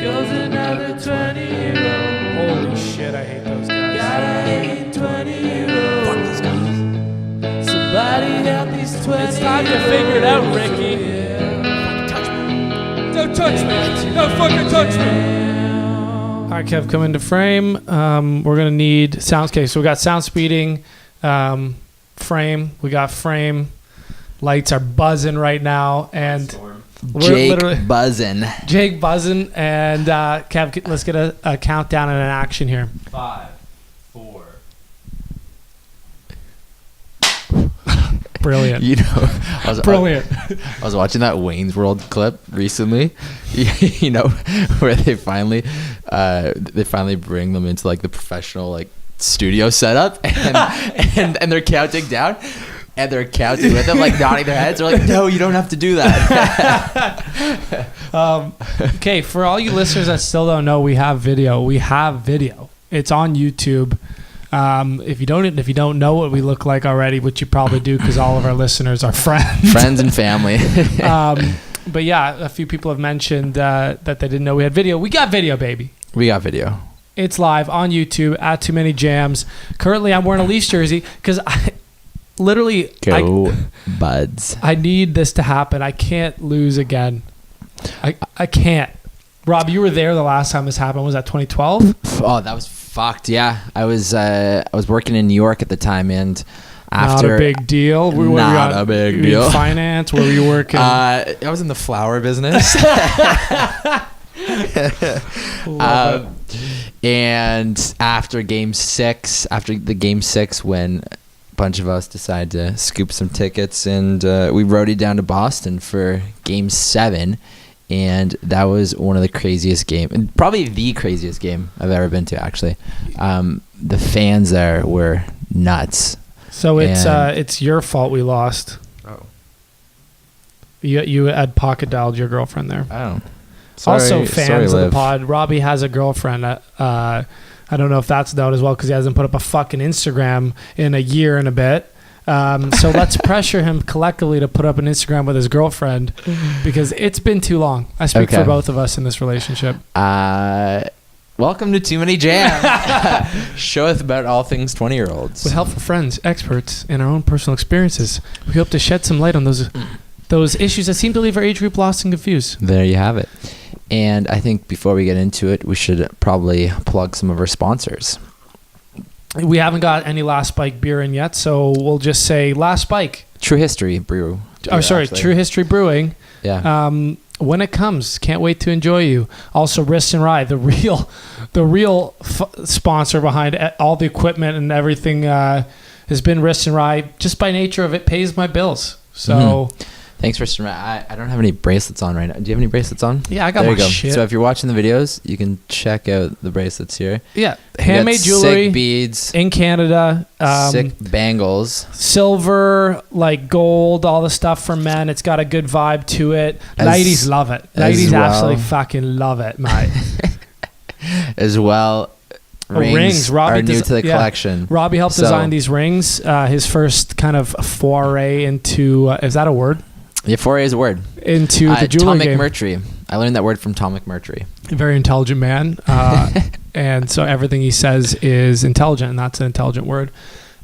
goes another 20-year-old. Holy shit, I hate those guys. Gotta hate 20-year-olds. Fuck these guys. Somebody help these 20-year-olds. It's time to figure it out, Ricky. Touch me. Don't touch me. Don't fucking touch me. All right, Kev, come into frame. We're going to need sound. Okay, so we got sound speeding, frame. We got frame. Lights are buzzing right now. And Jake buzzing. Jake buzzing. And Kev, let's get a countdown and an action here. 5, 4. Brilliant. You know, Brilliant. I was watching that Wayne's World clip recently. You know, where they finally bring them into like the professional like studio setup, and they're counting down, and they're counting with them, like nodding their heads. They're like, "No, you don't have to do that." Okay, for all you listeners that still don't know, we have video. It's on YouTube. If you don't know what we look like already, which you probably do because all of our listeners are friends and family. But yeah, a few people have mentioned that they didn't know we had video. We got video, baby. We got video. It's live on YouTube at Too Many Jams. Currently, I'm wearing a Leafs jersey because Buds. I need this to happen. I can't lose again. I can't. Rob, you were there the last time this happened. Was that 2012? Oh, that was fucked. Yeah, I was working in New York at the time, and after not a big deal. Not a big deal. Finance. Where were you working? I was in the flower business. And after Game 6, after the Game 6, when a bunch of us decided to scoop some tickets, and we roaded down to Boston for Game 7. And that was one of the craziest games, and probably the craziest game I've ever been to, actually. The fans there were nuts. So it's your fault we lost. Oh. You had pocket dialed your girlfriend there. Oh. Also, fans of the Liv. pod, Robbie has a girlfriend. I don't know if that's known as well because he hasn't put up a fucking Instagram in a year and a bit. So let's pressure him collectively to put up an Instagram with his girlfriend because it's been too long. I speak for both of us in this relationship. Welcome to Too Many Jams. Showeth about all things 20-year-olds. With helpful friends, experts, and our own personal experiences, we hope to shed some light on those issues that seem to leave our age group lost and confused. There you have it. And I think before we get into it, we should probably plug some of our sponsors. We haven't got any Last Spike beer in yet, so we'll just say Last Spike. True History Brew. True History Brewing. Yeah. When it comes, can't wait to enjoy you. Also, Wrist and Ride, the real sponsor behind all the equipment and everything has been Wrist and Ride. Just by nature of it, pays my bills. So. Thanks, Wrist and Ride. I don't have any bracelets on right now. Do you have any bracelets on? Yeah, I got there my you go. shit. So if you're watching the videos, you can check out the bracelets here. Yeah, handmade jewelry. Sick beads. In Canada. Sick bangles. Silver, like gold, all the stuff for men. It's got a good vibe to it. Ladies love it. Ladies absolutely fucking love it, mate. As well, rings Robbie are new to the collection. Robbie helped design these rings. His first kind of foray into, is that a word? Yeah, foray is a word. Into the jewelry Tom game. McMurtry. I learned that word from Tom McMurtry. A very intelligent man. And so everything he says is intelligent, and that's an intelligent word.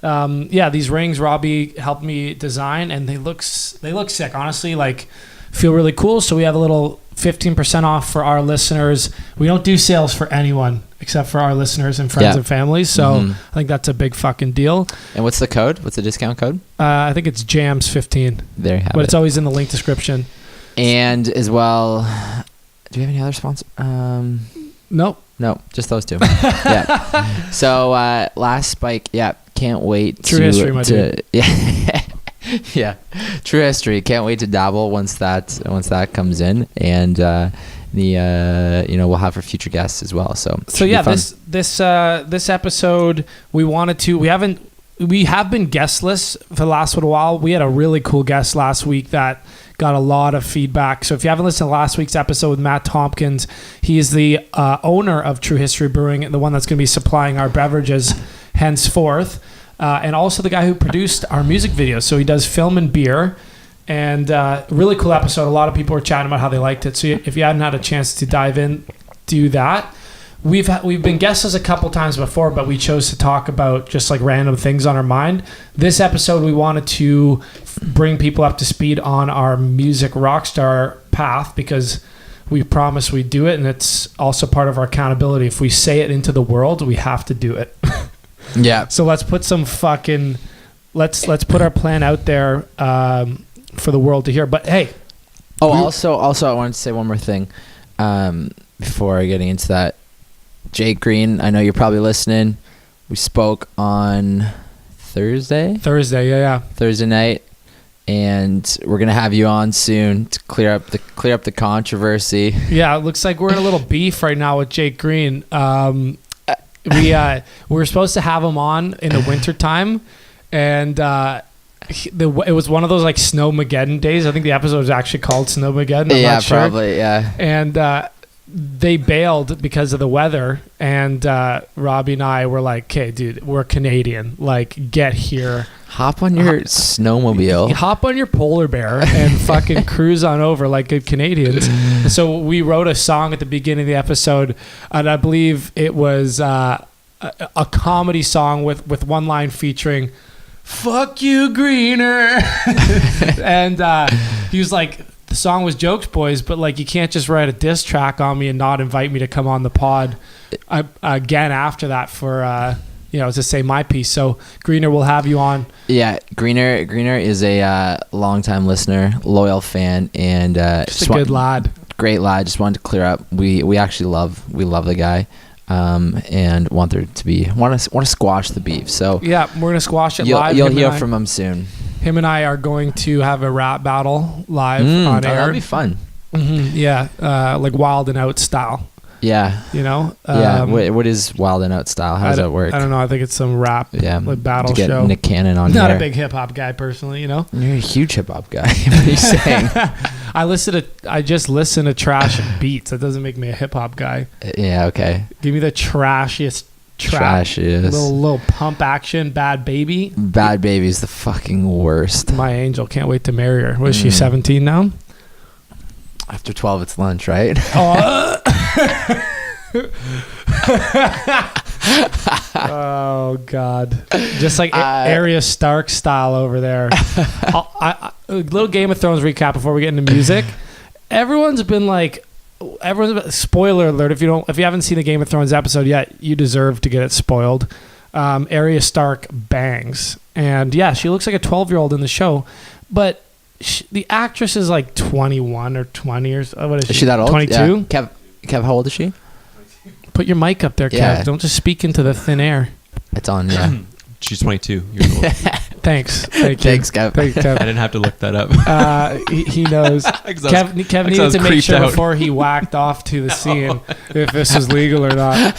These rings Robbie helped me design, and they look sick. Honestly, like, feel really cool. So we have a little 15% off for our listeners. We don't do sales for anyone except for our listeners and friends and families. So I think that's a big fucking deal. And what's the code? What's the discount code? I think it's JAMS15. There you have it. But it's always in the link description. And as well, do we have any other sponsors? Nope. No, just those two. Yeah. So Last Spike, can't wait. True History, my dude. Yeah. Yeah. True History. Can't wait to dabble once that comes in, and we'll have for future guests as well. So yeah, this episode we have been guestless for the last little while. We had a really cool guest last week that got a lot of feedback. So if you haven't listened to last week's episode with Matt Tompkins, he is the owner of True History Brewing, the one that's going to be supplying our beverages henceforth, and also the guy who produced our music videos. So he does film and beer, and really cool episode. A lot of people were chatting about how they liked it. So if you hadn't had a chance to dive in do that. We've been guests a couple times before, but we chose to talk about just like random things on our mind. This episode, we wanted to bring people up to speed on our music rockstar path because we promised we'd do it, and it's also part of our accountability. If we say it into the world, we have to do it. Yeah. So let's put some fucking let's put our plan out there for the world to hear. But hey, Also, I wanted to say one more thing before getting into that. Jake Green, I know you're probably listening. We spoke on Thursday night, and we're gonna have you on soon to clear up the controversy. Yeah, it looks like we're in a little beef right now with Jake Green. We were supposed to have him on in the wintertime, and it was one of those like Snowmageddon days. I think the episode was actually called Snowmageddon. I'm not sure. Probably, yeah. And they bailed because of the weather, and Robbie and I were like, okay, dude, we're Canadian, like, get here, Hop on your snowmobile. hop on your polar bear and fucking cruise on over like good Canadians. So we wrote a song at the beginning of the episode, and I believe it was a comedy song with one line featuring "Fuck you, Greener," and he was like, the song was jokes, boys, but like, you can't just write a diss track on me and not invite me to come on the pod again after that for to say my piece. So Greener, will have you on. Yeah, Greener is a longtime listener, loyal fan, and just a good lad. Great lad. Just wanted to clear up. We actually love the guy, and want to squash the beef. So yeah, we're gonna squash it live. You'll hear from him soon. Him and I are going to have a rap battle live on air. That'll be fun. Mm-hmm, yeah, like Wild and Out style. Yeah. Yeah. What is Wild and Out style? How does that work? I don't know. I think it's some rap like battle get show. Nick Cannon on Not here. a big hip hop guy personally, You're a huge hip hop guy. What are you saying? I just listen to trash beats. That doesn't make me a hip hop guy. Yeah, okay. Give me the trashiest trap. Trashiest. Little pump action, Bad Baby. Bad Baby's the fucking worst. My angel, can't wait to marry her. Was she 17 now? After 12, it's lunch, right? Oh God! Just like Arya Stark style over there. A little Game of Thrones recap before we get into music. Everyone's been spoiler alert. If you haven't seen a Game of Thrones episode yet, you deserve to get it spoiled. Arya Stark bangs, and yeah, she looks like a 12-year-old in the show, but the actress is like 21 or 20 or what is she? Is she that old? 22. Yeah. Kev, how old is she? Put your mic up there, Kev. Yeah. Don't just speak into the thin air. It's on, yeah. She's 22 years old. Thanks. Thank you. Thanks, Kev. Thanks, Kev. I didn't have to look that up. He knows. Kev needed to make sure before he whacked off to the scene if this was legal or not.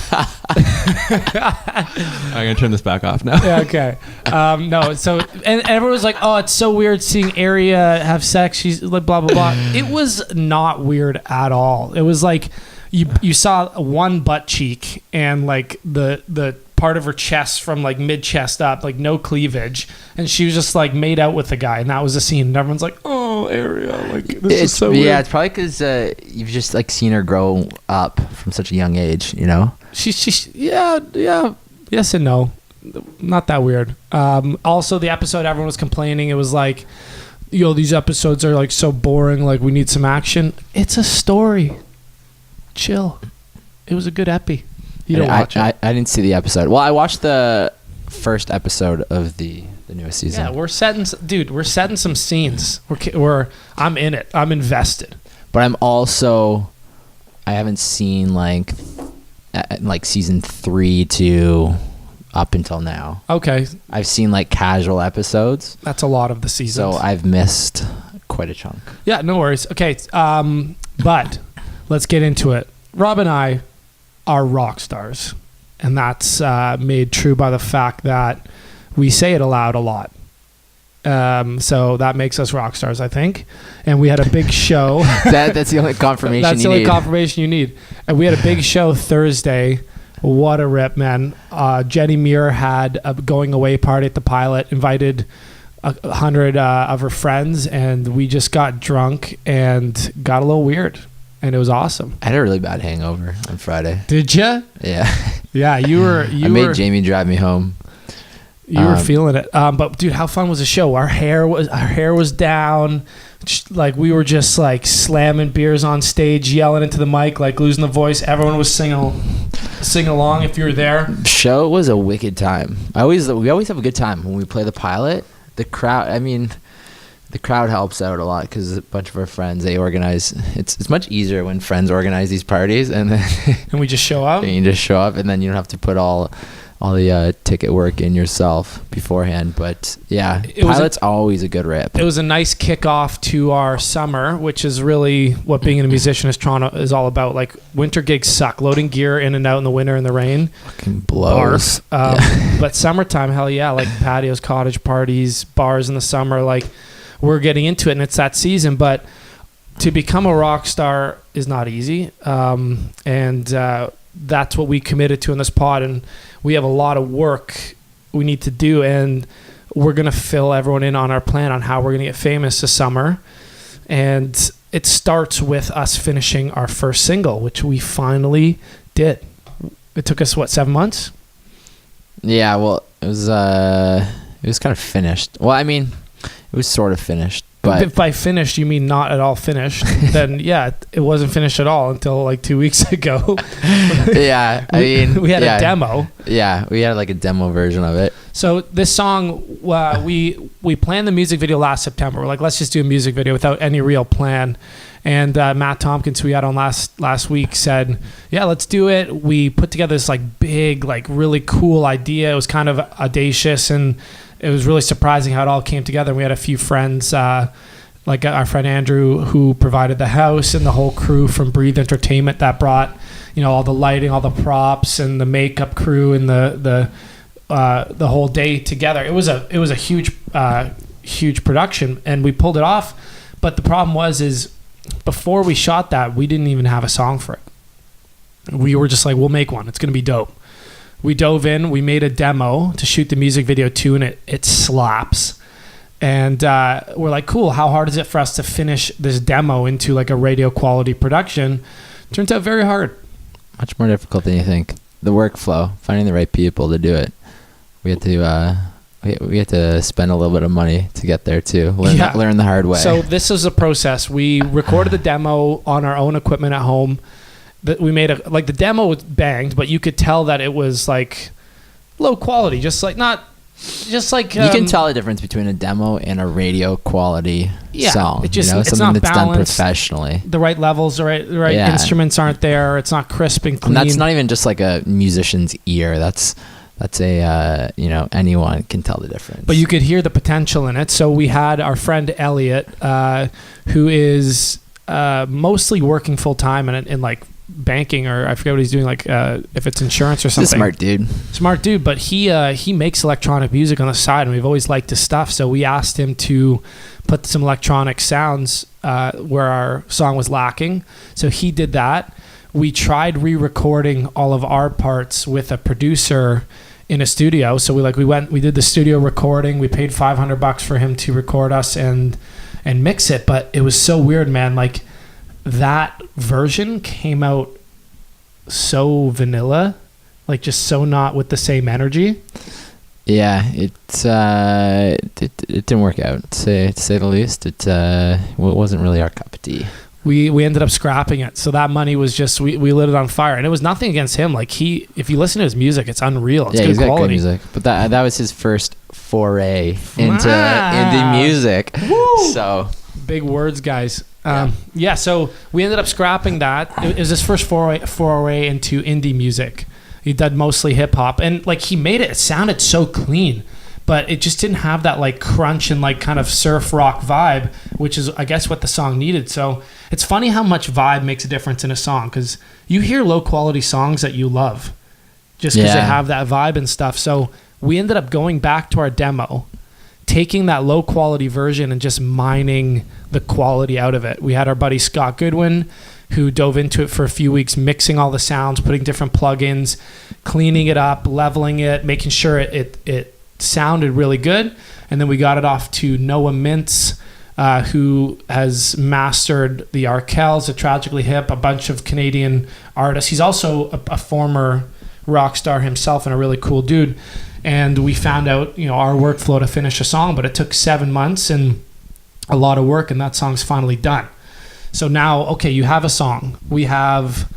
I'm going to turn this back off now. Yeah, okay. No, so, and everyone was like, oh, it's so weird seeing Arya have sex. She's like, blah, blah, blah. It was not weird at all. It was like, you saw one butt cheek and like the part of her chest from like mid chest up, like no cleavage, and she was just like made out with the guy, and that was the scene. And everyone's like, "Oh, Arya, like this is so weird." Yeah, it's probably because you've just like seen her grow up from such a young age, She's yes and no, not that weird. Also, the episode everyone was complaining, it was like, these episodes are like so boring. Like we need some action. It's a story. Chill. It was a good epi. You don't watch it. I didn't see the episode. Well, I watched the first episode of the newest season. Yeah, we're setting some scenes. I'm in it. I'm invested. But I'm also, I haven't seen like season 3 to up until now. Okay. I've seen like casual episodes. That's a lot of the seasons. So I've missed quite a chunk. Yeah, no worries. Okay, but let's get into it. Rob and I are rock stars, and that's made true by the fact that we say it aloud a lot. So that makes us rock stars, I think. And we had a big show. That's the only confirmation That's the only confirmation you need. And we had a big show Thursday. What a rip, man. Jenny Muir had a going away party at the Pilot, invited 100 of her friends, and we just got drunk and got a little weird. and it was awesome. I had a really bad hangover on Friday. Did you? Yeah. Yeah, you were. I made Jamie drive me home. You were feeling it. But dude, how fun was the show? Our hair was down. Like we were just like slamming beers on stage, yelling into the mic, like losing the voice. Everyone was singing along if you were there. Show was a wicked time. We always have a good time when we play the pilot. The crowd helps out a lot because a bunch of our friends, they organize. It's much easier when friends organize these parties and then and we just show up. And you just show up and then you don't have to put all the ticket work in yourself beforehand. But yeah, pilot's always a good rip. It was a nice kickoff to our summer, which is really what being a musician is all about. Like winter gigs suck, loading gear in and out in the winter in the rain fucking blows. But summertime, hell yeah, like patios, cottage parties, bars in the summer, like we're getting into it and it's that season. But to become a rock star is not easy, and that's what we committed to in this pod, and we have a lot of work we need to do, and we're going to fill everyone in on our plan on how we're going to get famous this summer. And it starts with us finishing our first single, which we finally did. It took us 7 months? Yeah, well, it was kind of finished. Well, I mean, it was sort of finished. But if by finished you mean not at all finished, then yeah, it wasn't finished at all until like 2 weeks ago. Yeah, I mean, we had a demo. Yeah, we had like a demo version of it. So this song, we planned the music video last September. We're like, let's just do a music video without any real plan. And Matt Tompkins, who we had on last week, said, yeah, let's do it. We put together this like big, like really cool idea. It was kind of audacious, and it was really surprising how it all came together. We had a few friends, like our friend Andrew, who provided the house, and the whole crew from Breathe Entertainment that brought, all the lighting, all the props, and the makeup crew, and the whole day together. It was a huge production, and we pulled it off. But the problem is before we shot that, we didn't even have a song for it. We were just like, we'll make one. It's going to be dope. We dove in, we made a demo to shoot the music video to, and it slaps. And we're like, cool, how hard is it for us to finish this demo into like a radio quality production? Turns out very hard. Much more difficult than you think. The workflow, finding the right people to do it. We had to spend a little bit of money to get there too. Learn the hard way. So this is a process. We recorded the demo on our own equipment at home. That we made the demo was banged, but you could tell that it was like low quality, you can tell the difference between a demo and a radio quality song. It's something not that's balanced, done professionally. The right levels, the right instruments aren't there. It's not crisp and clean. And that's not even just like a musician's ear. That's a anyone can tell the difference. But you could hear the potential in it. So we had our friend Elliot, who is mostly working full time in like banking, or I forget what he's doing, like if it's insurance or something. He's a smart dude, but he makes electronic music on the side, and we've always liked his stuff, so we asked him to put some electronic sounds where our song was lacking. So he did that. We tried re-recording all of our parts with a producer in a studio. So we did the studio recording. We paid $500 for him to record us and mix it, but it was so weird, man. Like, that version came out so vanilla, like just so not with the same energy. Yeah, it didn't work out, to say the least. It wasn't really our cup of tea. We ended up scrapping it, so that money was just we lit it on fire, and it was nothing against him. Like if you listen to his music, it's unreal. It's good he's quality. Got good music, but that was his first foray into indie music. Woo! So big words, guys. So we ended up scrapping that. It was his first foray into indie music. He did mostly hip hop, and like he made it. It sounded so clean, but it just didn't have that like crunch and like kind of surf rock vibe, which is I guess what the song needed. So it's funny how much vibe makes a difference in a song, because you hear low quality songs that you love just because they have that vibe and stuff. So we ended up going back to our demo, taking that low quality version and just mining the quality out of it. We had our buddy Scott Goodwin, who dove into it for a few weeks, mixing all the sounds, putting different plugins, cleaning it up, leveling it, making sure it sounded really good. And then we got it off to Noah Mintz, who has mastered the Arkells, the Tragically Hip, a bunch of Canadian artists. He's also a former rock star himself and a really cool dude. And we found out, our workflow to finish a song, but it took 7 months and a lot of work, and that song's finally done. So now, okay, you have a song. We have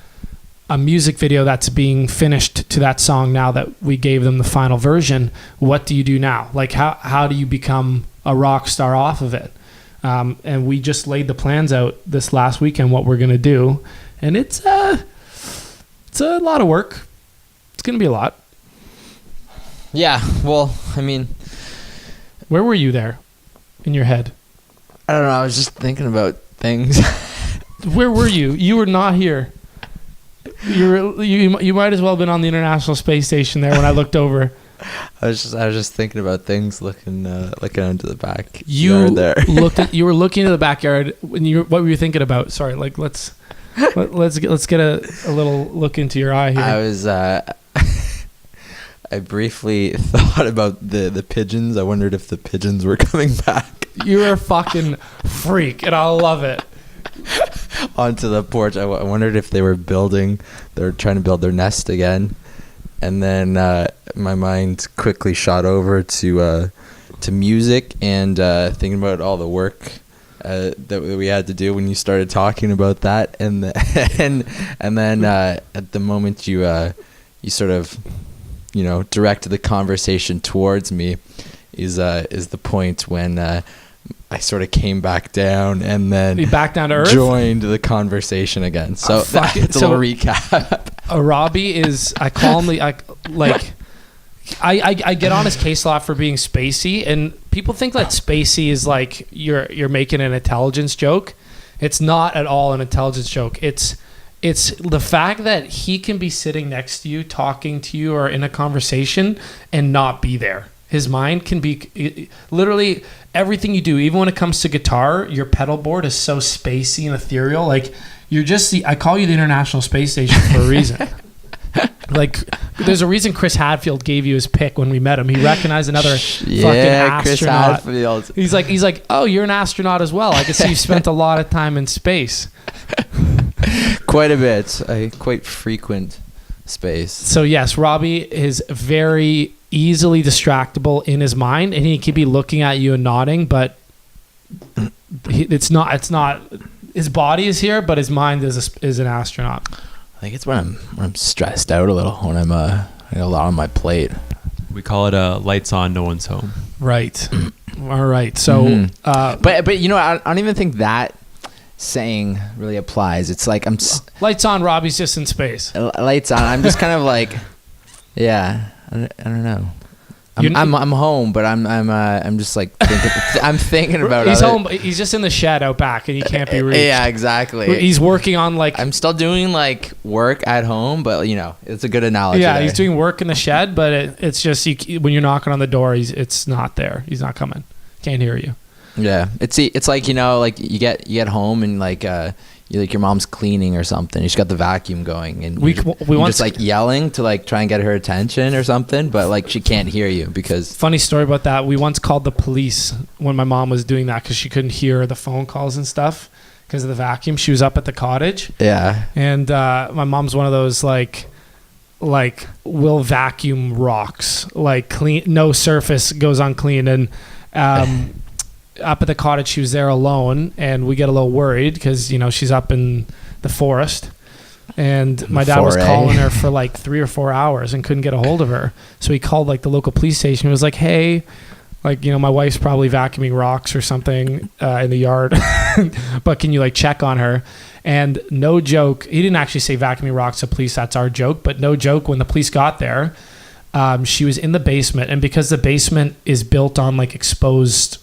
a music video that's being finished to that song now that we gave them the final version. What do you do now? Like, how do you become a rock star off of it? And we just laid the plans out this last weekend, what we're going to do. And it's a lot of work. It's going to be a lot. Yeah, well, I mean... Where were you there in your head? I don't know, I was just thinking about things. Where were you? You were not here. You might as well have been on the International Space Station there when I looked over. I was just thinking about things, looking into the backyard You there. You were looking into the backyard when what were you thinking about? Sorry, like let's get a little look into your eye here. I was I briefly thought about the pigeons. I wondered if the pigeons were coming back. You're a fucking freak, and I love it. Onto the porch. I wondered if they were trying to build their nest again. And then my mind quickly shot over to music and thinking about all the work that we had to do when you started talking about that. And then at the moment you sort of directed the conversation towards me is the point when I sort of came back down and then you back down to earth? Joined the conversation again. So it's a little recap. Robbie is, I calmly, I get on his case a lot for being spacey, and people think that spacey is like you're making an intelligence joke. It's not at all an intelligence joke. It's the fact that he can be sitting next to you, talking to you, or in a conversation and not be there. His mind can be literally everything you do, even when it comes to guitar, your pedal board is so spacey and ethereal. Like, you're just I call you the International Space Station for a reason. Like, there's a reason Chris Hadfield gave you his pick when we met him. He recognized another fucking astronaut. Chris Hadfield. He's like, oh, you're an astronaut as well. I can see you spent a lot of time in space. Quite a bit. Quite frequent space. So yes, Robbie is very easily distractible in his mind, and he could be looking at you and nodding, but it's not. His body is here, but his mind is an astronaut. I think it's when I'm stressed out a little, when I got a lot on my plate. We call it lights on, no one's home. Right. All right. So, but I don't even think that saying really applies. It's like lights on. Robbie's just in space. Lights on. I'm just kind of like, yeah. I don't know. I'm home, but I'm just like thinking about. He's home. He's just in the shed out back, and he can't be reached. Yeah, exactly. He's working on I'm still doing like work at home, but it's a good analogy. Yeah, there. he's doing work in the shed, but it's just when you're knocking on the door, it's not there. He's not coming. Can't hear you. Yeah, it's like like you get home and like your mom's cleaning or something. She's got the vacuum going, and we you're just like yelling to like try and get her attention or something, but like she can't hear you because. Funny story about that. We once called the police when my mom was doing that because she couldn't hear the phone calls and stuff because of the vacuum. She was up at the cottage. Yeah. And my mom's one of those like will vacuum rocks, like clean, no surface goes unclean, and up at the cottage, she was there alone, and we get a little worried because she's up in the forest, and my dad was calling her for like 3 or 4 hours and couldn't get a hold of her. So he called like the local police station. He was like, "Hey, like my wife's probably vacuuming rocks or something in the yard, but can you like check on her?" And no joke, he didn't actually say vacuuming rocks to police. That's our joke, but no joke. When the police got there, she was in the basement, and because the basement is built on like exposed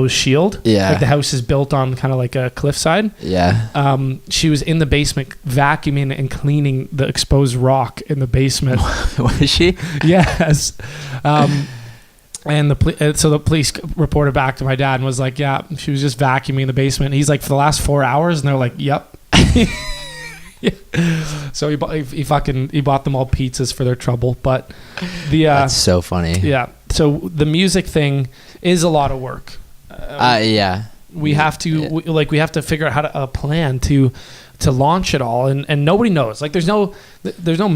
shield. Yeah. Like the house is built on kind of like a cliffside. Yeah. She was in the basement vacuuming and cleaning the exposed rock in the basement. Was she? Yes. And so the police reported back to my dad and was like, yeah, she was just vacuuming the basement. And he's like, for the last 4 hours? And they're like, yep. Yeah. So he bought them all pizzas for their trouble. But that's so funny. Yeah. So the music thing is a lot of work. Yeah. We have to we have to figure out how to plan to launch it all, and nobody knows. Like there's no path. There's no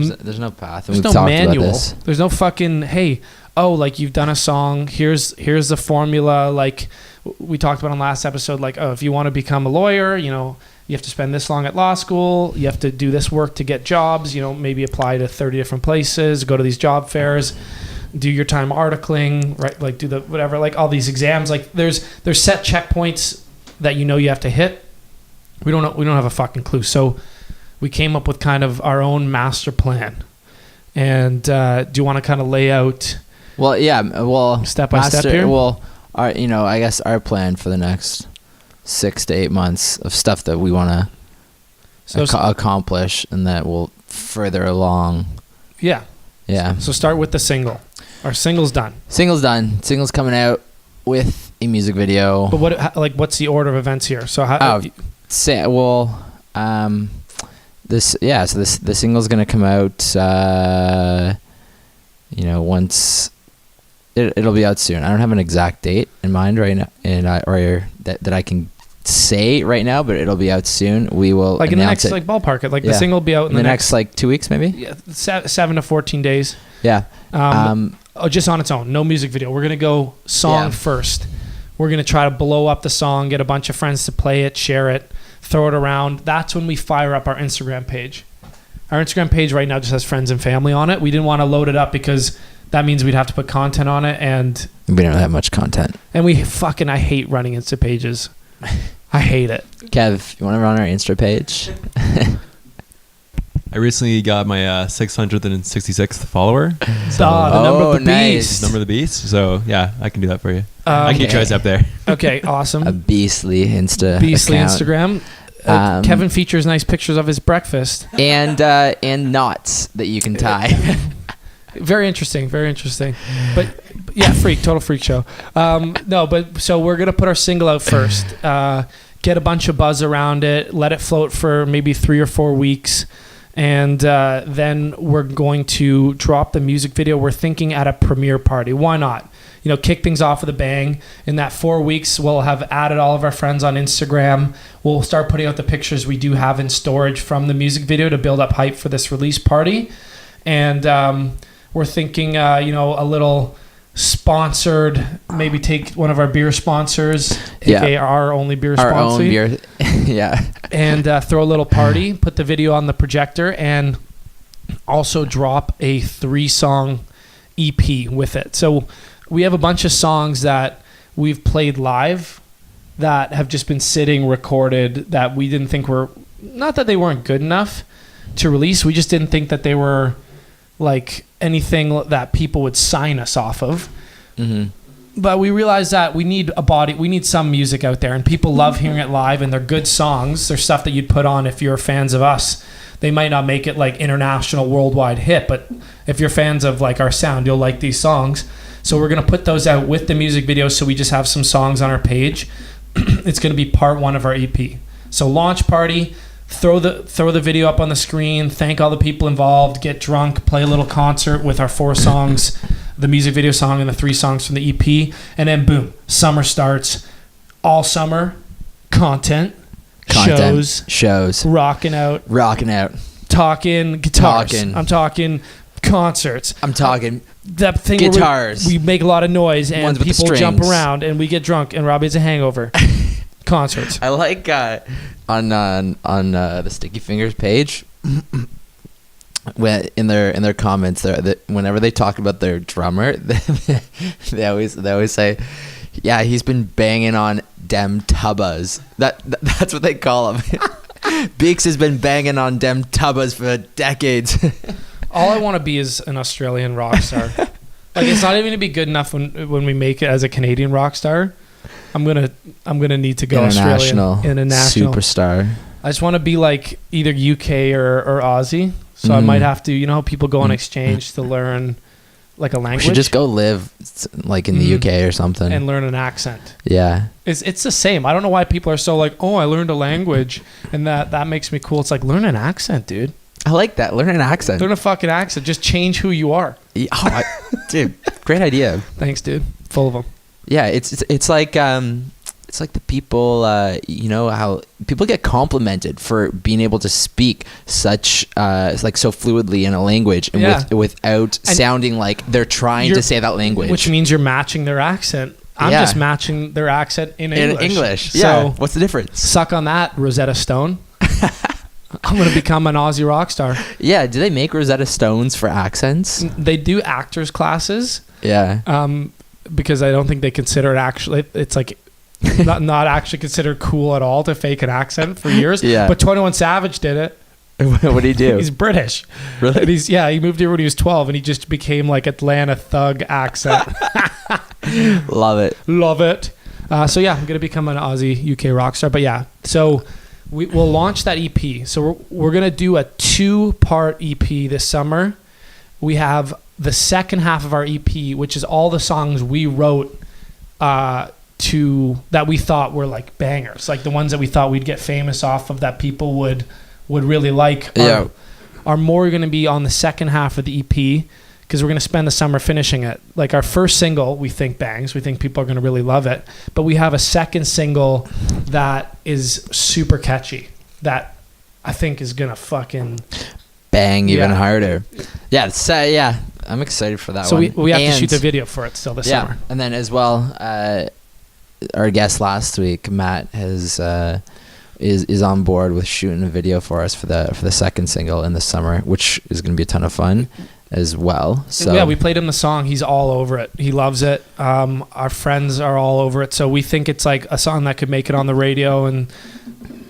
manual. About this. There's no fucking like you've done a song. Here's the formula. Like we talked about on last episode. Like if you want to become a lawyer, you have to spend this long at law school. You have to do this work to get jobs. Maybe apply to 30 different places. Go to these job fairs. Do your time articling, right? Like do the whatever, like all these exams. Like there's set checkpoints that you have to hit. We don't have a fucking clue. So we came up with kind of our own master plan. And do you want to kind of lay out? Well, yeah. Well, step by step here. Well, I guess our plan for the next 6 to 8 months of stuff that we want to accomplish, and that will further along. Yeah. Yeah. So start with the single. Our single's done. Single's done. Single's coming out with a music video. But what's the order of events here? So the single's gonna come out. Once it'll be out soon. I don't have an exact date in mind right now, that I can say right now, but it'll be out soon. We will in the next ballpark it. The single will be out in the next 2 weeks, maybe. Yeah, 7 to 14 days. Yeah. Just on its own, no music video. We're gonna go song first. We're gonna try to blow up the song, get a bunch of friends to play it, share it, throw it around. That's when we fire up our Instagram page. Our Instagram page right now just has friends and family on it. We didn't want to load it up because that means we'd have to put content on it, and we don't have much content. And I hate running Insta pages. I hate it. Kev, you want to run our Insta page? I recently got my 666th follower. So, the number of the beast. Number of the beast. So yeah, I can do that for you. I can get you guys up there. Okay, awesome. A beastly account. Instagram. Kevin features nice pictures of his breakfast and knots that you can tie. Very interesting. But yeah, total freak show. So we're gonna put our single out first. Get a bunch of buzz around it. Let it float for maybe 3 or 4 weeks. And then we're going to drop the music video. We're thinking at a premiere party. Why not? Kick things off with a bang. In that 4 weeks, we'll have added all of our friends on Instagram. We'll start putting out the pictures we do have in storage from the music video to build up hype for this release party. And we're thinking, a little sponsored, maybe take one of our beer sponsors, aka our only beer sponsor. Our own beer, yeah. And throw a little party, put the video on the projector, and also drop a 3-song EP with it. So we have a bunch of songs that we've played live that have just been sitting recorded that we didn't think were, not that they weren't good enough to release, we just didn't think that they were like anything that people would sign us off of. Mm-hmm. But we realized that we need some music out there, and people love hearing it live, and they're good songs. They're stuff that you'd put on if you're fans of us. They might not make it like international worldwide hit, but if you're fans of like our sound, you'll like these songs. So we're going to put those out with the music video, so we just have some songs on our page. It's going to be part 1 of our EP. So launch party, throw the video up on the screen, thank all the people involved, get drunk, play a little concert with our 4 songs, the music video song and the 3 songs from the EP, and then boom, summer starts. All summer, content, shows, rocking out, talking guitars. I'm talking concerts. I'm talking that thing guitars. We make a lot of noise and people jump around and we get drunk and Robbie has a hangover. Concerts. I like on the Sticky Fingers page. When in their comments, whenever they talk about their drummer, they always say, "Yeah, he's been banging on dem tubbas." That's what they call him. Beeks has been banging on dem tubbas for decades. All I want to be is an Australian rock star. Like it's not even gonna be good enough when we make it as a Canadian rock star. I'm gonna need to go Australian, international superstar. I just want to be like either UK or Aussie. So I might have to, how people go on exchange to learn like a language. We should just go live like in the UK or something and learn an accent. Yeah, it's the same. I don't know why people are so like, oh, I learned a language, and that makes me cool. It's like, learn an accent, dude. I like that. Learn an accent. Learn a fucking accent. Just change who you are. Yeah, dude, great idea. Thanks, dude. Full of them. Yeah, it's like the people, you know, how people get complimented for being able to speak such like so fluidly in a language and without sounding like they're trying to say that language, which means you're matching their accent. I'm just matching their accent in English. So yeah. What's the difference? Suck on that, Rosetta Stone. I'm going to become an Aussie rock star. Yeah. Do they make Rosetta Stones for accents? They do actors classes. Yeah. Because I don't think they consider it actually. It's like not actually considered cool at all to fake an accent for years. Yeah. But 21 Savage did it. What did he do? He's British. Really? And he moved here when he was 12, and he just became like Atlanta thug accent. Love it. So yeah, I'm gonna become an Aussie UK rock star. But yeah, so we'll launch that EP. So we're gonna do a 2-part EP this summer. We have the second half of our EP, which is all the songs we wrote that we thought were like bangers, like the ones that we thought we'd get famous off of, that people would really like. Are more going to be on the second half of the EP, because we're going to spend the summer finishing it. Like our first single, we think bangs. We think people are going to really love it. But we have a second single that is super catchy that I think is going to fucking bang even harder. Yeah, I'm excited for that one. So we have to shoot the video for it still this summer. And then as well, our guest last week, Matt, is on board with shooting a video for us for the second single in the summer, which is going to be a ton of fun as well. So yeah, we played him the song. He's all over it. He loves it. Our friends are all over it. So we think it's like a song that could make it on the radio, and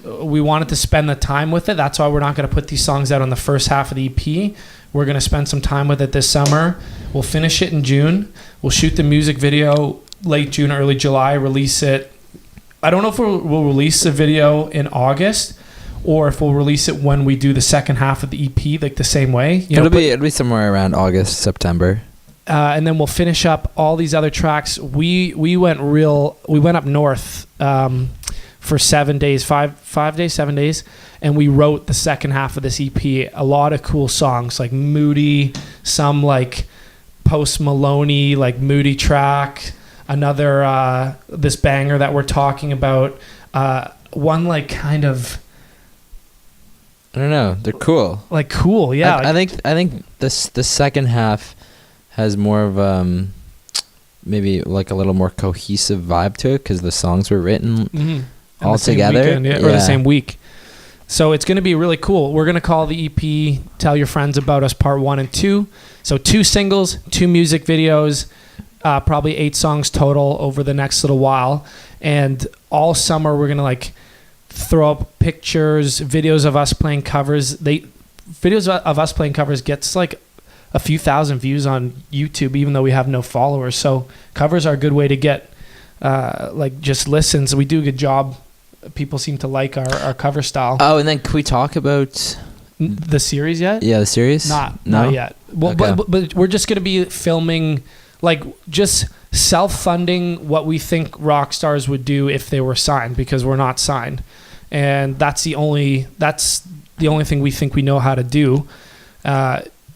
we wanted to spend the time with it. That's why we're not going to put these songs out on the first half of the EP. We're going to spend some time with it this summer. We'll finish it in June. We'll shoot the music video late June, early July, release it. I don't know if we'll release the video in August, or if we'll release it when we do the second half of the EP, like the same way. It'll be somewhere around August, September. And then we'll finish up all these other tracks. We went up north for 7 days, 7 days, and we wrote the second half of this EP. A lot of cool songs, like Moody, some like Post Maloney, like Moody track, another this banger that we're talking about, one like kind of, I don't know, they're cool. Like cool, yeah. I think the second half has more of maybe like a little more cohesive vibe to it, because the songs were written all together or the same week. So it's going to be really cool. We're going to call the EP Tell Your Friends About Us Part 1 and 2. So 2 singles, 2 music videos, probably 8 songs total over the next little while. And all summer we're going to like throw up pictures, videos of us playing covers. Videos of us playing covers gets like a few thousand views on YouTube, even though we have no followers. So covers are a good way to get like just listens. We do a good job. People seem to like our cover style. Oh, and then can we talk about the series yet? Yeah, the series? Not yet. Well, okay. but we're just going to be filming, like just self-funding what we think rock stars would do if they were signed, because we're not signed. And that's the only thing we think we know how to do.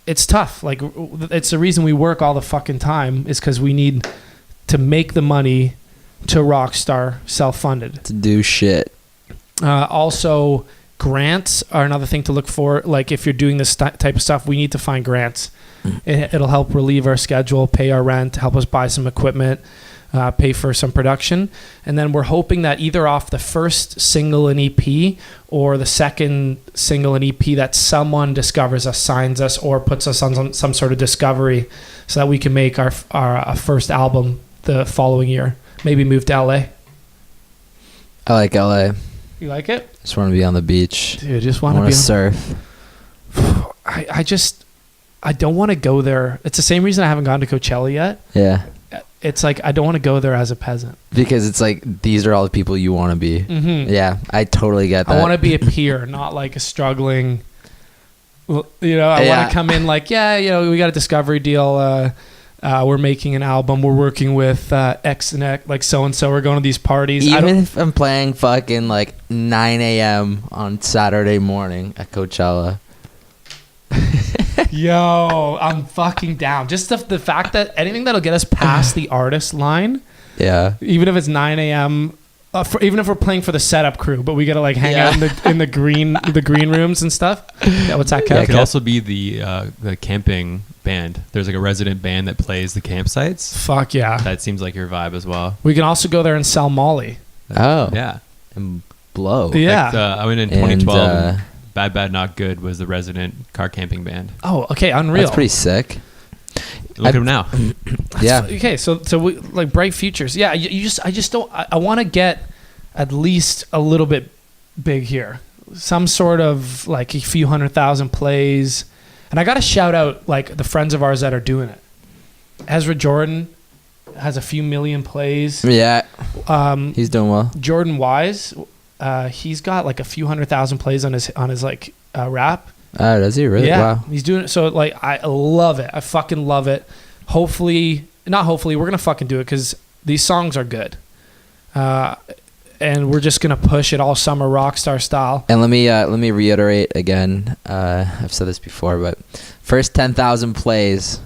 It's tough. Like, it's the reason we work all the fucking time, is because we need to make the money to Rockstar, self-funded. To do shit. Also, grants are another thing to look for. Like, if you're doing this type of stuff, we need to find grants. It'll help relieve our schedule, pay our rent, help us buy some equipment, pay for some production. And then we're hoping that either off the first single and EP or the second single and EP, that someone discovers us, signs us, or puts us on some sort of discovery, so that we can make our first album the following year. Maybe move to LA. I like LA. You like it? Just want to be on the beach. Dude, just want to be surf. I don't want to go there. It's the same reason I haven't gone to Coachella yet. Yeah. It's like, I don't want to go there as a peasant. Because it's like, these are all the people you want to be. Mm-hmm. Yeah, I totally get that. I want to be a peer, not like a struggling, I want to come in like, we got a discovery deal. We're making an album. We're working with X and X, like so-and-so. We're going to these parties. Even if I'm playing fucking like 9 a.m. on Saturday morning at Coachella. Yo, I'm fucking down. Just the fact that anything that'll get us past the artist line, Yeah. Even if it's 9 a.m. Even if we're playing for the setup crew, but we gotta like hang out in the green rooms and stuff. Yeah, what's that? It could also be the camping band. There's like a resident band that plays the campsites. Fuck yeah. That seems like your vibe as well. We can also go there and sell Molly. Oh yeah, and blow. Yeah, like I went in 2012. And Bad Not Good was the resident car camping band. Oh, okay, unreal. That's pretty sick. Look at him now. Yeah. Okay, so we like bright futures. Yeah, I just don't. I want to get at least a little bit big here. Some sort of like a few 100,000 plays, and I got to shout out like the friends of ours that are doing it. Ezra Jordan has a few million plays. Yeah. He's doing well. Jordan Wise, he's got like a few 100,000 plays on his like rap. Oh, does he really? Yeah, Wow. he's doing it. So like, I love it. I fucking love it. We're gonna fucking do it because these songs are good. And we're just gonna push it all summer, Rockstar style. And let me reiterate again. I've said this before, but first 10,000 plays,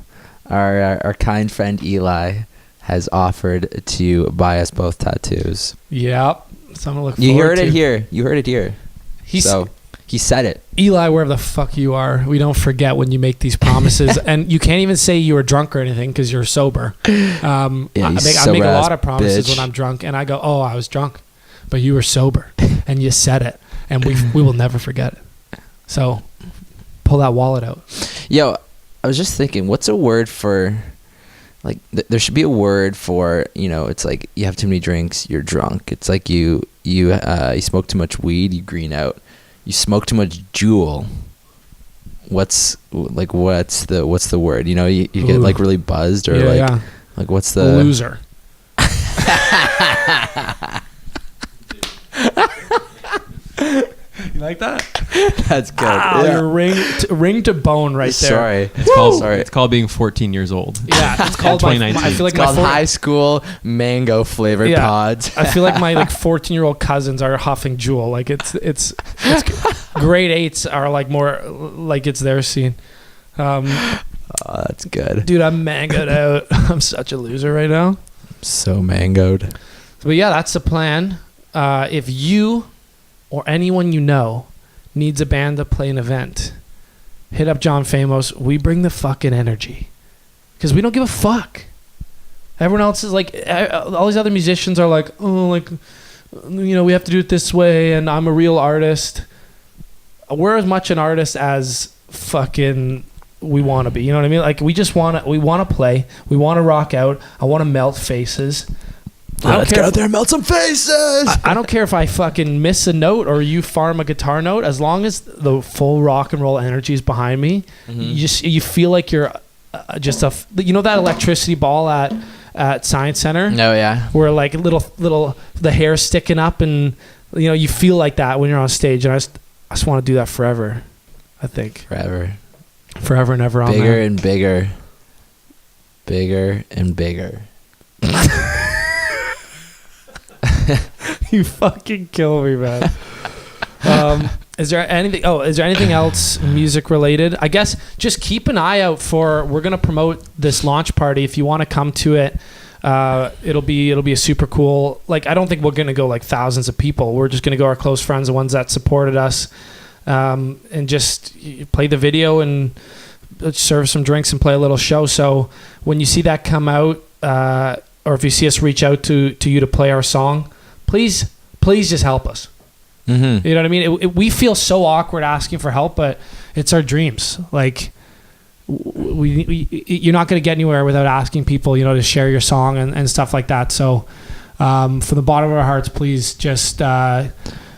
our kind friend Eli has offered to buy us both tattoos. Yep. Something to look forward to. You heard it here. He said it. Eli, wherever the fuck you are, we don't forget when you make these promises. And you can't even say you were drunk or anything because you're sober. I make a lot of promises when I'm drunk, and I go, oh, I was drunk. But you were sober, and you said it. And we will never forget it. So pull that wallet out. Yo, I was just thinking, what's a word for... Like, there should be a word for, it's like you have too many drinks, you're drunk. It's like you smoke too much weed, you green out. You smoke too much Juul. What's the word? You get like really buzzed or like what's the loser? You like that? That's good. You're ring to bone right there. Sorry. It's called being 14 years old. Yeah, it's called 2019. I feel like it's called high school mango flavored pods. I feel like my 14-year-old cousins are huffing Juul. Like it's grade 8s are like more like it's their scene. That's good. Dude, I'm mangoed out. I'm such a loser right now. So mangoed. But yeah, that's the plan. If you or anyone you know needs a band to play an event, hit up John Famos. We bring the fucking energy because we don't give a fuck. Everyone else is like, all these other musicians are like, oh, like, we have to do it this way, and I'm a real artist. We're as much an artist as fucking we want to be. You know what I mean? Like, we want to play. We want to rock out. I want to melt faces. Let's get out there and melt some faces. I don't care if I fucking miss a note or you farm a guitar note. As long as the full rock and roll energy is behind me, you feel like you're just that electricity ball at Science Center. Oh yeah, where like little the hair sticking up and you feel like that when you're on stage. And I just want to do that forever. I think forever and ever. Bigger and bigger, bigger and bigger. You fucking kill me, man. Is there anything else music related? I guess just keep an eye out we're going to promote this launch party. If you want to come to it, it'll be a super cool, like, I don't think we're going to go like thousands of people. We're just going to go our close friends, the ones that supported us, and just play the video and serve some drinks and play a little show. So when you see that come out, or if you see us reach out to you to play our song, please just help us. Mm-hmm. You know what I mean? We feel so awkward asking for help, but it's our dreams. Like, you're not going to get anywhere without asking people, to share your song and stuff like that. So, from the bottom of our hearts, please just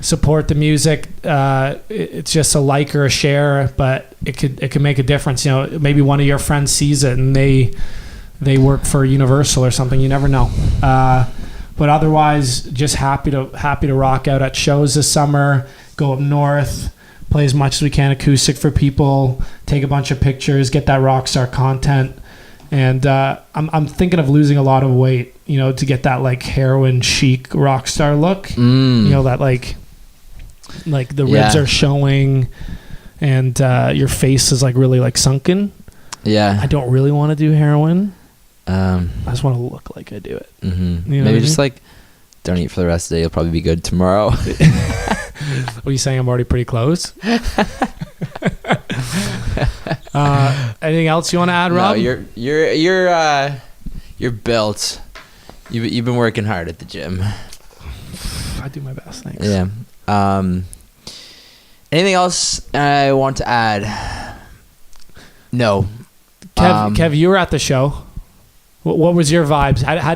support the music. It's just a like or a share, but it could make a difference. Maybe one of your friends sees it and they work for Universal or something. You never know. But otherwise, just happy to rock out at shows this summer. Go up north, play as much as we can acoustic for people, take a bunch of pictures, get that Rockstar content. And I'm thinking of losing a lot of weight, to get that like heroin chic Rockstar look. That like the ribs are showing, and your face is like really like sunken. Yeah, I don't really want to do heroin. I just want to look like I do it. Mm-hmm. You know what I Maybe mean? just like don't eat for the rest of the day. You'll probably be good tomorrow. What are you saying? I'm already pretty close. Anything else you want to add, Rob? No, you're built. You've been working hard at the gym. I do my best. Thanks. Yeah. Anything else I want to add? No. Kev, you were at the show. What was your vibes? How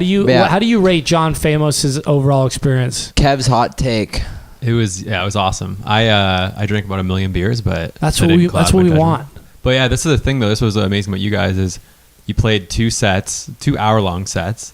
do you rate John Famos's overall experience? Kev's hot take. It was awesome. I drank about 1 million beers, but That's what we want. But yeah, this is the thing though. This was amazing about you guys is you played 2 sets, 2-hour-long sets.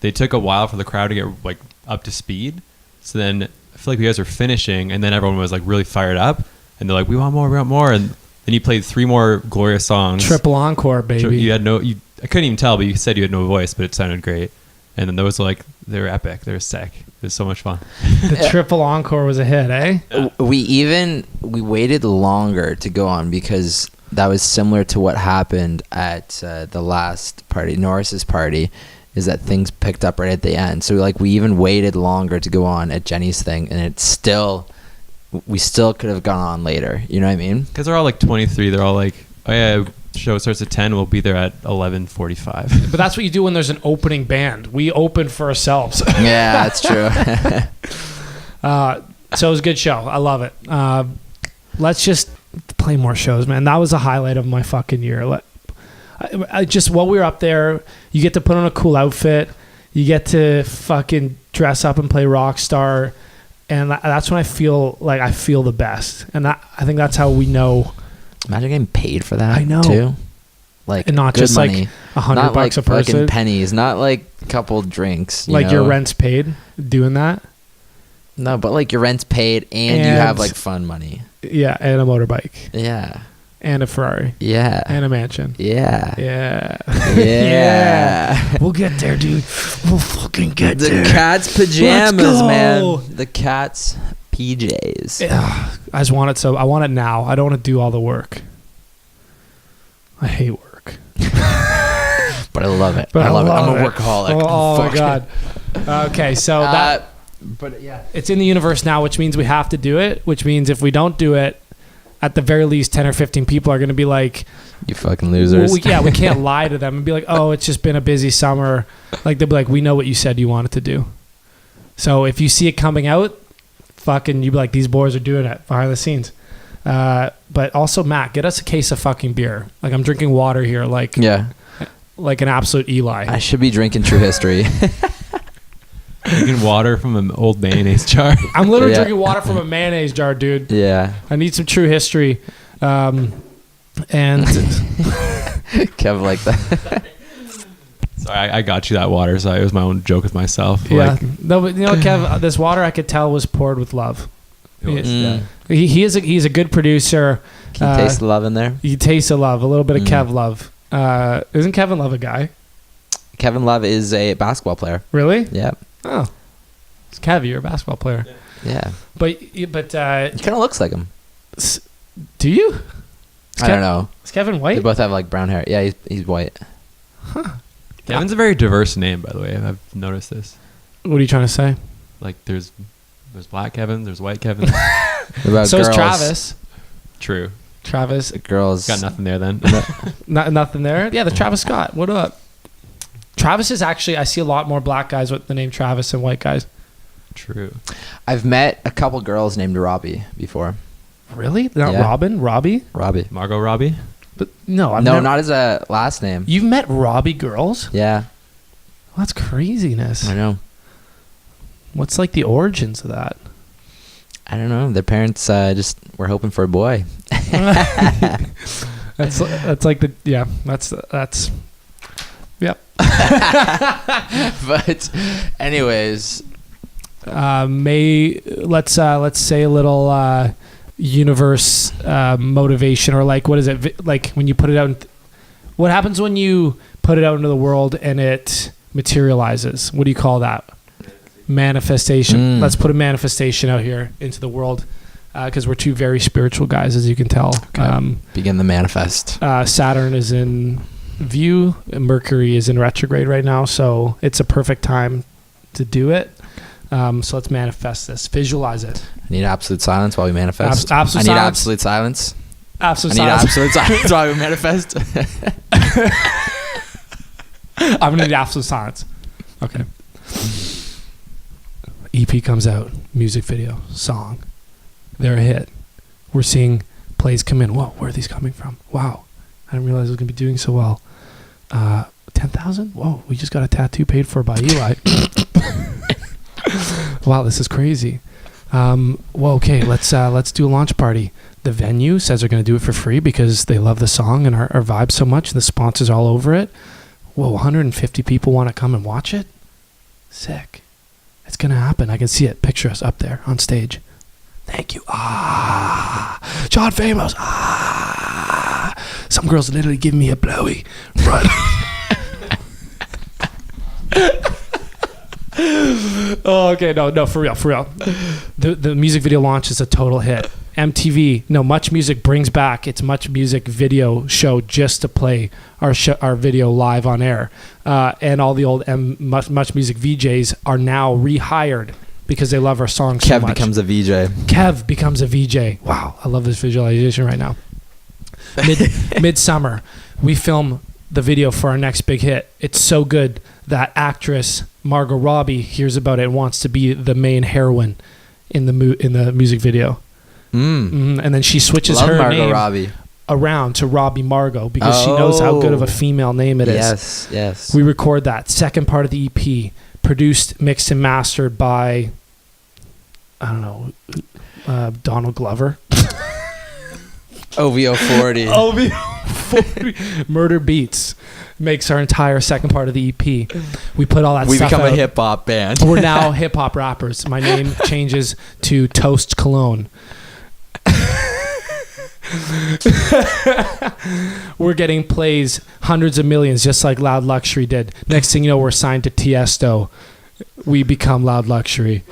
They took a while for the crowd to get like up to speed. So then I feel like you guys were finishing, and then everyone was like really fired up, and they're like, "We want more," and then you played 3 more glorious songs. Triple encore, baby. You had I couldn't even tell, but you said you had no voice, but it sounded great. And then those they were epic. They were sick. It was so much fun. The triple encore was a hit, eh? We waited longer to go on because that was similar to what happened at the last party, Norris's party, is that things picked up right at the end. So we even waited longer to go on at Jenny's thing, and we still could have gone on later. You know what I mean? Because they're all like 23. They're all like, oh yeah, show starts at 10. We'll be there at 11:45. But that's what you do when there's an opening band. We open for ourselves. Yeah, that's true. So it was a good show. I love it. Let's just play more shows, man. That was a highlight of my fucking year. I just, while we were up there, you get to put on a cool outfit. You get to fucking dress up and play Rockstar. And that's when I feel the best. And I think that's how we know. Imagine getting paid for that. I know. Too. Like, and not good just money. like $100 not like a person. fucking pennies. Not like a couple drinks. Like know? your rent's paid doing that. No, but like your rent's paid and you have like fun money. Yeah, and a motorbike. Yeah. And a Ferrari. Yeah. And a mansion. Yeah. Yeah. Yeah. We'll get there, dude. We'll fucking get there. The cat's pajamas, Let's go. man. The cat's PJs. Yeah. I just want it so. I want it now. I don't want to do all the work. I hate work. But I love it. But I love I'm a it. workaholic. Oh my Fuck God. Okay, so but yeah. it's in the universe now, which means we have to do it, which means if we don't do it, at the very least 10 or 15 people are going to be like, you fucking losers. we can't lie to them and be like, oh, it's just been a busy summer. Like, they'll be like, we know what you said you wanted to do. So if you see it coming out, fucking, you be like, these boys are doing it behind the scenes. But also, Matt, get us a case of fucking beer. Like, I'm drinking water here, like an absolute Eli. I should be drinking True History. Drinking water from an old mayonnaise jar. I'm literally drinking water from a mayonnaise jar, dude. Yeah. I need some True History. And Kev like that. Sorry, I got you that water, so it was my own joke with myself. Yeah. No, but you know, Kev, this water I could tell was poured with love. Yeah. He's a good producer. Can you taste the love in there? You taste the love, a little bit of Kev Love. Isn't Kevin Love a guy? Kevin Love is a basketball player. Really? Yeah. Oh, it's Kev. You're a basketball player. Yeah. But he kind of looks like him. Do you? I don't know. Is Kevin white? They both have like brown hair. Yeah, he's white. Huh. Kevin's a very diverse name, by the way. I've noticed this. What are you trying to say? Like, there's black Kevin, there's white Kevin. What about So girls? is Travis. True. Travis. Girls. Got nothing there then. Nothing there? Yeah, the Travis Scott. What up? Travis is actually, I see a lot more black guys with the name Travis than white guys. True. I've met a couple girls named Robbie before. Really? Not Yeah. Robin? Robbie? Robbie. Margot Robbie? But no, not as a last name. You've met Robbie girls? Yeah. That's craziness. I know. What's like the origins of that? I don't know. Their parents just were hoping for a boy. That's like the that's yep. But anyways, let's say a little universe motivation, or like, what is it, like when you put it out what happens when you put it out into the world and it materializes? What do you call that? Manifestation. Let's put a manifestation out here into the world, because we're two very spiritual guys, as you can tell. Begin the manifest. Saturn is in view. Mercury is in retrograde right now, so it's a perfect time to do it. So let's manifest this. Visualize it. I need absolute silence while we manifest. Absolute I need silence. absolute silence. Absolute I need silence. absolute silence while we manifest. I'm gonna need absolute silence. Okay. EP comes out, music video, song. They're a hit. We're seeing plays come in. Whoa, where are these coming from? Wow, I didn't realize it was gonna be doing so well. 10,000? Whoa, we just got a tattoo paid for by Eli. Wow, this is crazy. Well, okay, let's do a launch party. The venue says they're going to do it for free because they love the song and our vibe so much. And the sponsors all over it. Whoa, 150 people want to come and watch it? Sick. It's going to happen. I can see it. Picture us up there on stage. Thank you. John Famos. Some girls literally give me a blowy. Right. Oh, okay, no, for real. The music video launch is a total hit. MTV, Much Music brings back its Much Music video show just to play our video live on air. And all the old Much Music VJs are now rehired because they love our songs so much. Kev becomes a VJ. Wow, I love this visualization right now. Midsummer, we film the video for our next big hit. It's so good that actress Margot Robbie hears about it and wants to be the main heroine in the music video. And then she switches her Margot name Robbie. around to Robbie Margot because she knows how good of a female name it is. Yes. We record that. Second part of the EP, produced, mixed, and mastered by, I don't know, Donald Glover. OVO 40. Murder Beats makes our entire second part of the EP. We put all that We stuff become out. a hip hop band. We're now hip hop rappers. My name changes to Toast Cologne. We're getting plays, hundreds of millions, just like Loud Luxury did. Next thing you know, we're signed to Tiesto. We become Loud Luxury.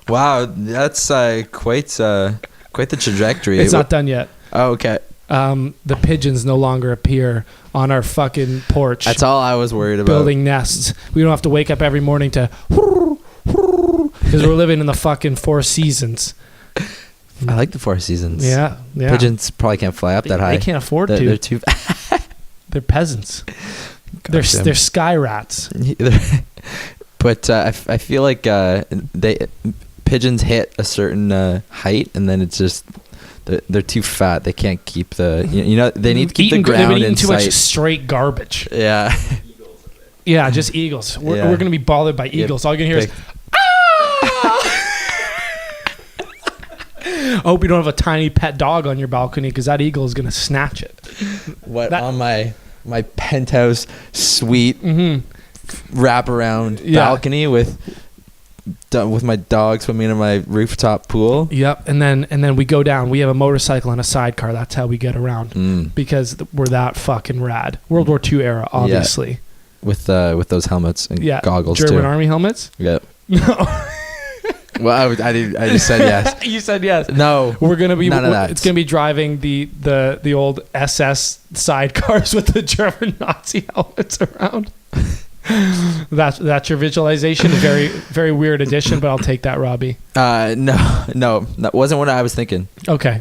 Wow, that's quite the trajectory. It's not done yet. Oh, okay. The pigeons no longer appear on our fucking porch. That's all I was worried about. Building nests. We don't have to wake up every morning to because we're living in the fucking Four Seasons. I like the Four Seasons. Yeah. Pigeons probably can't fly up that high. They can't afford They're to. too. They're peasants. They're sky rats. But I feel like pigeons hit a certain height and then it's just they're too fat. They can't keep they need to keep the ground They've been eating in too sight. much straight garbage. Yeah. Yeah, just eagles. We're gonna be bothered by eagles. All you're gonna hear is I hope you don't have a tiny pet dog on your balcony because that eagle is gonna snatch it. On my penthouse suite wraparound balcony with my dog swimming in my rooftop pool. Yep, and then we go down. We have a motorcycle and a sidecar. That's how we get around because we're that fucking rad. World War II era, obviously. Yeah. With those helmets and goggles German too. Army helmets. Yep. No. Well, I just said yes. You said yes. No, we're gonna be. None of that. It's gonna be driving the old SS sidecars with the German Nazi helmets around. That's your visualization. Very very weird addition, but I'll take that, Robbie. No, that wasn't what I was thinking. Okay,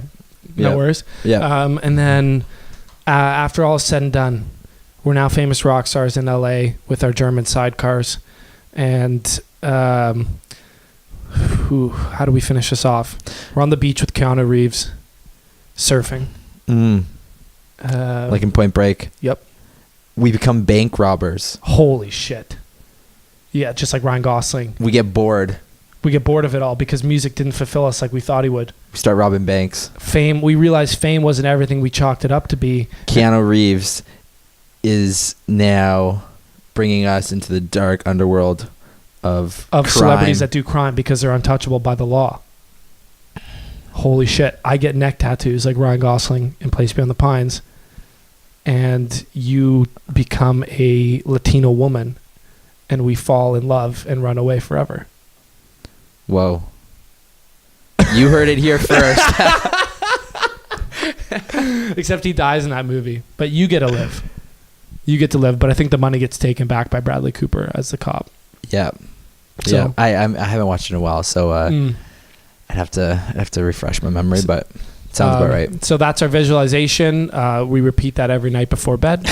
no worries. Yeah. And then after all is said and done, we're now famous rock stars in LA with our German sidecars, and how do we finish this off? We're on the beach with Keanu Reeves, surfing. Like in Point Break. Yep. We become bank robbers. Holy shit. Yeah, just like Ryan Gosling. We get bored. We get bored of it all because music didn't fulfill us like we thought he would. We start robbing banks. Fame. We realized fame wasn't everything we chalked it up to be. Keanu Reeves is now bringing us into the dark underworld of celebrities that do crime because they're untouchable by the law. Holy shit. I get neck tattoos like Ryan Gosling in Place Beyond the Pines, and you become a Latino woman and we fall in love and run away forever. Whoa. You heard it here first. Except he dies in that movie. But you get to live. You get to live, but I think the money gets taken back by Bradley Cooper as the cop. Yeah. So, yeah. I haven't watched it in a while, so I'd have to refresh my memory, but it sounds about right. So that's our visualization. We repeat that every night before bed.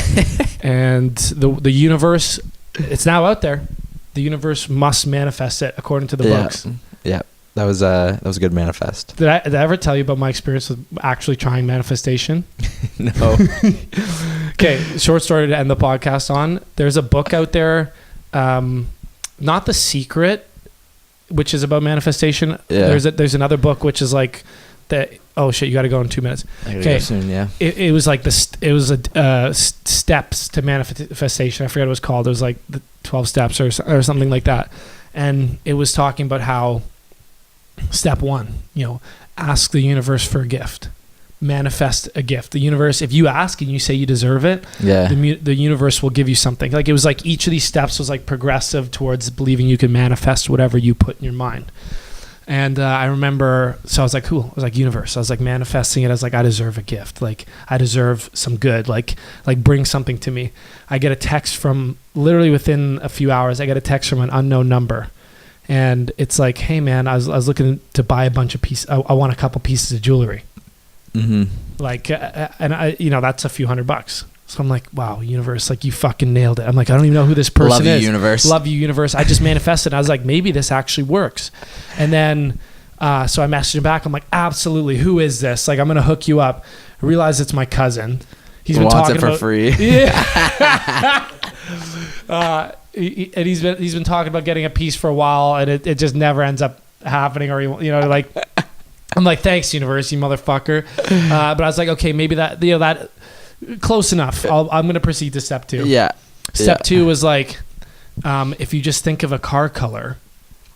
And the universe, it's now out there. The universe must manifest it according to the books. Yeah. That was a good manifest. Did I ever tell you about my experience with actually trying manifestation? No. Okay, short story to end the podcast on. There's a book out there, not The Secret, which is about manifestation. Yeah. There's another book which is like that. Oh shit, you got to go in 2 minutes. I gotta go soon. Yeah. It was like steps to manifestation. I forget what it was called. It was like the 12 steps or something like that. And it was talking about how step 1, ask the universe for a gift. Manifest a gift. The universe, if you ask and you say you deserve it, the universe will give you something. Like it was like each of these steps was like progressive towards believing you can manifest whatever you put in your mind. And I remember, so I was like, cool. I was like, universe. I was like manifesting it as like, I deserve a gift. Like I deserve some good, like bring something to me. I get a text from literally within a few hours, I get a text from an unknown number. And it's like, hey man, I was looking to buy a bunch of pieces. I want a couple pieces of jewelry. Mm-hmm. Like, and I, that's a few $100. So I'm like, wow, universe, like you fucking nailed it. I'm like, I don't even know who this person is. Love you, universe. Love you, universe. I just manifested. I was like, maybe this actually works. And then, so I messaged him back. I'm like, absolutely. Who is this? Like, I'm going to hook you up. I realize it's my cousin. He's been talking it for about, free. Yeah. And he's been talking about getting a piece for a while, and it just never ends up happening. Or like, I'm like, thanks, universe, you motherfucker. But I was like, okay, maybe that close enough. I'm going to proceed to step 2. Yeah. Step 2 was like, if you just think of a car color,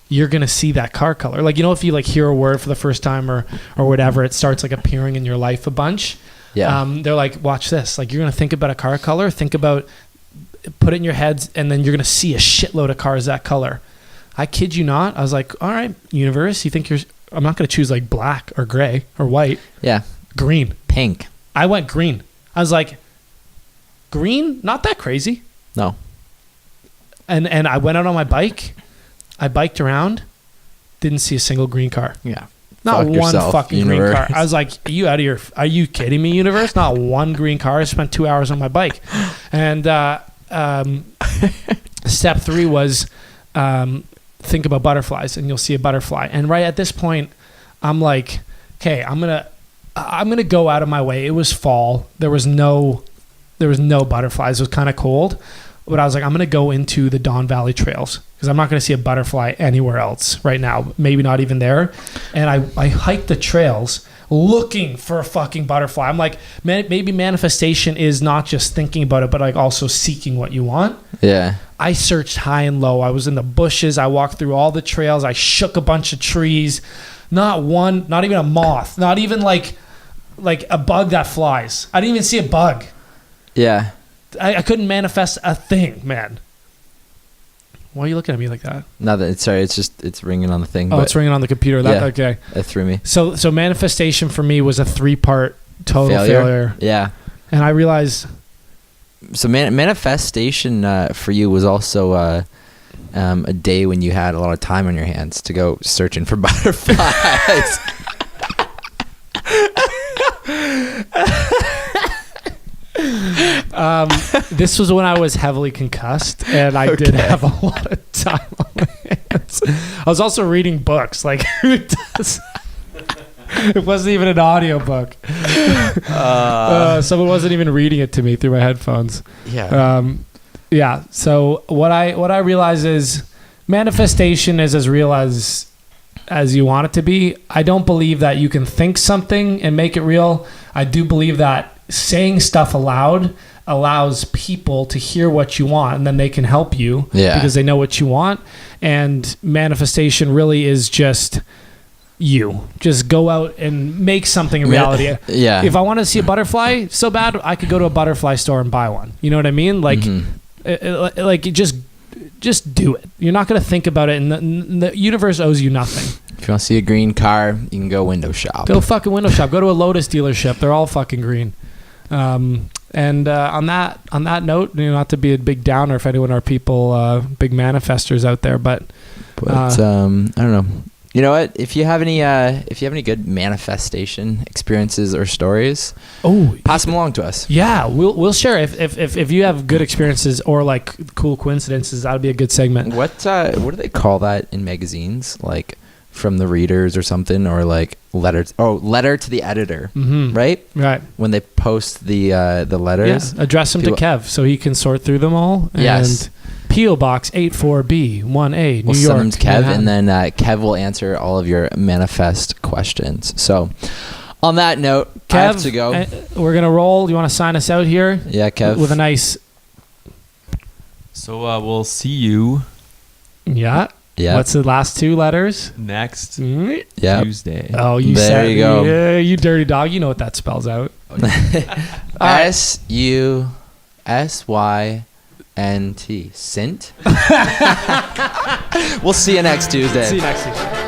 you're going to see that car color. Like, if you like hear a word for the first time or whatever, it starts like appearing in your life a bunch. Yeah. They're like, watch this. Like, you're going to think about a car color, put it in your heads, and then you're going to see a shitload of cars that color. I kid you not. I was like, all right, universe, you think I'm not going to choose like black or gray or white. Yeah. Green. Pink. I went green. I was like, green? Not that crazy. No. And I went out on my bike. I biked around. Didn't see a single green car. Yeah. Not Fuck one yourself, fucking universe. green car. I was like, are you kidding me, universe? Not one green car. I spent 2 hours on my bike. And step 3 was think about butterflies, and you'll see a butterfly. And right at this point, I'm like, okay, I'm gonna go out of my way. It was fall. There was no butterflies. It was kind of cold. But I was like, I'm going to go into the Don Valley trails because I'm not going to see a butterfly anywhere else right now. Maybe not even there. And I hiked the trails looking for a fucking butterfly. I'm like, maybe manifestation is not just thinking about it, but like also seeking what you want. Yeah. I searched high and low. I was in the bushes. I walked through all the trails. I shook a bunch of trees. Not one, not even a moth. Not even like a bug that flies. I didn't even see a bug. Yeah. I couldn't manifest a thing, man. Why are you looking at me like that? Nothing. Sorry, it's ringing on the thing. Oh, it's ringing on the computer. Yeah, okay. It threw me. So manifestation for me was a 3-part total failure. Yeah. And I realized. So manifestation for you was also a day when you had a lot of time on your hands to go searching for butterflies. This was when I was heavily concussed, and I did have a lot of time on my hands. I was also reading books. Like, who does? It wasn't even an audio book. Someone wasn't even reading it to me through my headphones. Yeah. Yeah. So what I realize is manifestation is as real as you want it to be. I don't believe that you can think something and make it real. I do believe that saying stuff aloud allows people to hear what you want, and then they can help you because they know what you want. And manifestation really is just you. Just go out and make something a reality. Yeah. If I want to see a butterfly so bad, I could go to a butterfly store and buy one. You know what I mean? Like, just do it. You're not going to think about it, and the universe owes you nothing. If you want to see a green car, you can go window shop. Go fucking window shop. Go to a Lotus dealership. They're all fucking green. And on that note, not to be a big downer if anyone are people big manifestors out there, but I don't know. You know what? If you have any good manifestation experiences or stories, pass them along to us. Yeah, we'll share if you have good experiences or like cool coincidences. That'd be a good segment. What do they call that in magazines? Like from the readers or something, or like letter to the editor, right? Right. When they post the letters, address them to Kev so he can sort through them all. Yes. And P.O. Box 84B 1A, New York. Send them to Kev, and then Kev will answer all of your manifest questions. So, on that note, Kev, I have to go. We're gonna roll. You want to sign us out here? Yeah, Kev. With a nice. So we'll see you. Yeah. Yeah. What's the last two letters? Next Yep. Tuesday. Oh, you there said you go. Yeah, you dirty dog. You know what that spells out. SUSYNT. Sint. We'll see you next Tuesday. See you next Tuesday.